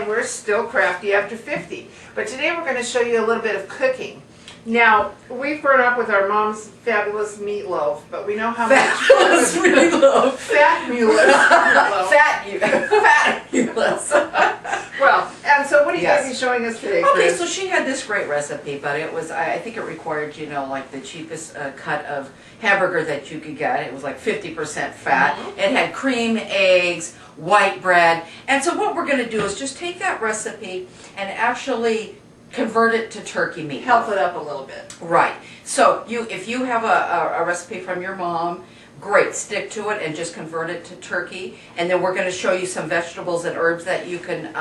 and we're still crafty after 50. But today we're going to show you a little bit of cooking. Now, we've grown up with our mom's fabulous meatloaf, but we know how fabulous much meatloaf. Fabulous. Well, and so what are you going to be showing us today, Chris? Okay, so she had this great recipe, but it was, I think it required, you know, like the cheapest cut of hamburger that you could get. It was like 50% fat. It had cream, eggs, white bread. And so what we're going to do is just take that recipe and actually convert it to turkey meat. Help it up a little bit. Right. So if you have a recipe from your mom, great, stick to it and just convert it to turkey. And then we're going to show you some vegetables and herbs that you can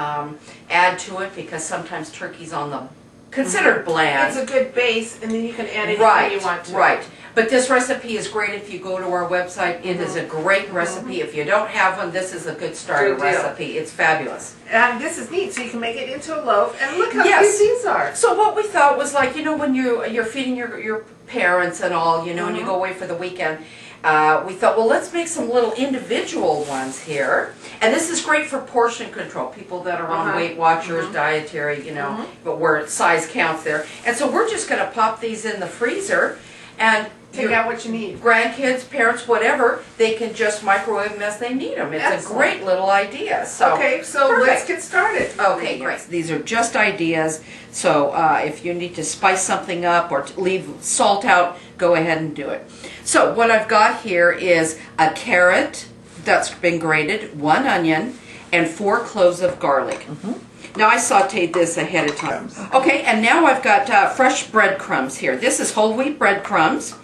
add to it, because sometimes turkey's on the considered bland. It's a good base, and then you can add anything you want to. Right. But this recipe is great if you go to our website. It is a great recipe. If you don't have one, this is a good starter recipe. It's fabulous. And this is neat, so you can make it into a loaf. And look how cute these are. So what we thought was, like, you know, when you're feeding your parents and all, you know, and you go away for the weekend, we thought, well, let's make some little individual ones here. And this is great for portion control. People that are on Weight Watchers, dietary, you know, but where size counts there. And so we're just going to pop these in the freezer and take out what you need. Grandkids, parents, whatever, they can just microwave them as they need them. It's a great little idea. So okay, so let's get started. Okay, great. These are just ideas. So if you need to spice something up or leave salt out, go ahead and do it. So what I've got here is a carrot that's been grated, 1 onion, and 4 cloves of garlic. Now I sauteed this ahead of time. Okay, and now I've got fresh breadcrumbs here. This is whole wheat breadcrumbs,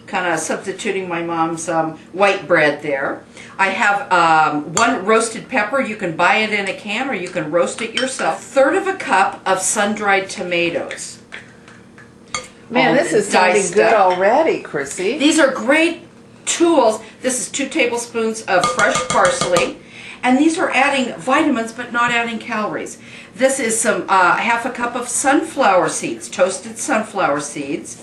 kind of substituting my mom's white bread there. I have 1 roasted pepper. You can buy it in a can or you can roast it yourself. 1/3 cup of sun-dried tomatoes. Man, this is sounding good already, Chrissy. These are great tools. This is 2 tablespoons of fresh parsley. And these are adding vitamins but not adding calories. This is some 1/2 cup of sunflower seeds, toasted sunflower seeds.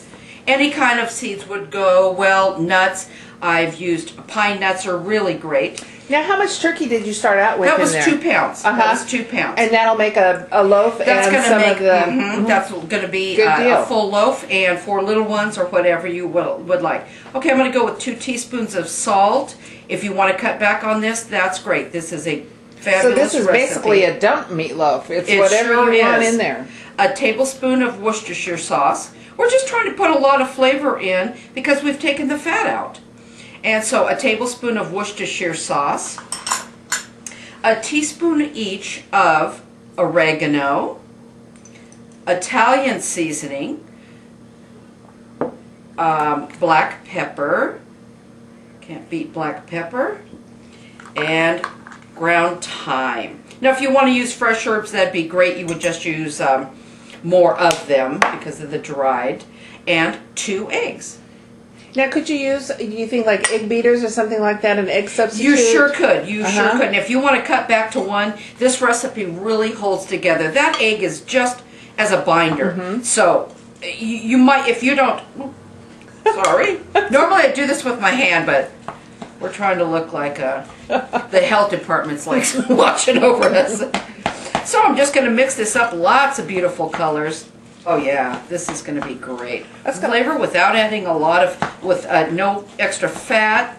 Any kind of seeds would go well. Nuts, I've used pine nuts, are really great. Now, how much turkey did you start out with? That was 2 pounds. That was 2 pounds. And that'll make a loaf. That's and going to make of the. that's going to be a full loaf, and 4 little ones or whatever you would like. Okay, I'm going to go with 2 teaspoons of salt. If you want to cut back on this, that's great. This is a fabulous recipe. So this is basically a dump meatloaf. It's whatever you want in there. A tablespoon of Worcestershire sauce. We're just trying to put a lot of flavor in because we've taken the fat out. And so a tablespoon of Worcestershire sauce, a teaspoon each of oregano, Italian seasoning, black pepper, can't beat black pepper, and ground thyme. Now if you want to use fresh herbs, that'd be great. You would just use more of them because of the dried, and 2 eggs. Now, could you use, do you think, like egg beaters or something like that, an egg substitute? You sure could. You sure could. And if you want to cut back to 1, this recipe really holds together. That egg is just as a binder. So you might, if you don't, sorry. Normally I do this with my hand, but we're trying to look like the health department's like watching over us. So I'm just going to mix this up. Lots of beautiful colors. Oh yeah, this is going to be great. That's flavor without adding a lot of, with no extra fat.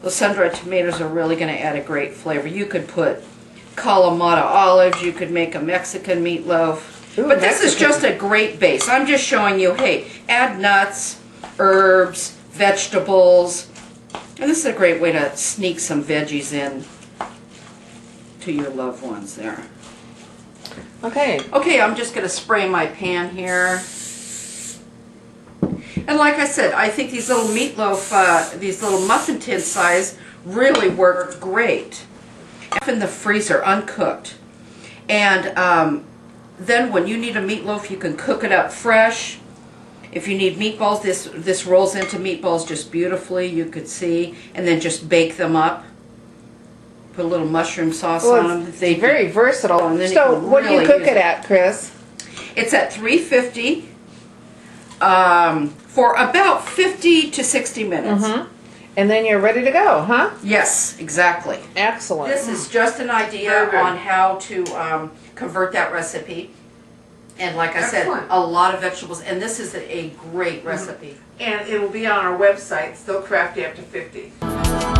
Those sun-dried tomatoes are really going to add a great flavor. You could put Kalamata olives. You could make a Mexican meatloaf. Ooh, but this is just a great base. I'm just showing you, hey, add nuts, herbs, vegetables. And this is a great way to sneak some veggies in to your loved ones there. Okay. Okay, I'm just going to spray my pan here. And like I said, I think these little meatloaf, these little muffin tin size really work great. In the freezer, uncooked. And then when you need a meatloaf, you can cook it up fresh. If you need meatballs, this rolls into meatballs just beautifully, you could see. And then just bake them up. Put a little mushroom sauce on them. It's very versatile. And then so what do you cook it at, Chris? It's at 350 for about 50 to 60 minutes. And then you're ready to go, huh? Yes, exactly. Excellent. This is just an idea Very good. on how to convert that recipe. And like I said, Excellent. a lot of vegetables. And this is a great recipe. And it will be on our website, Still Crafty After 50.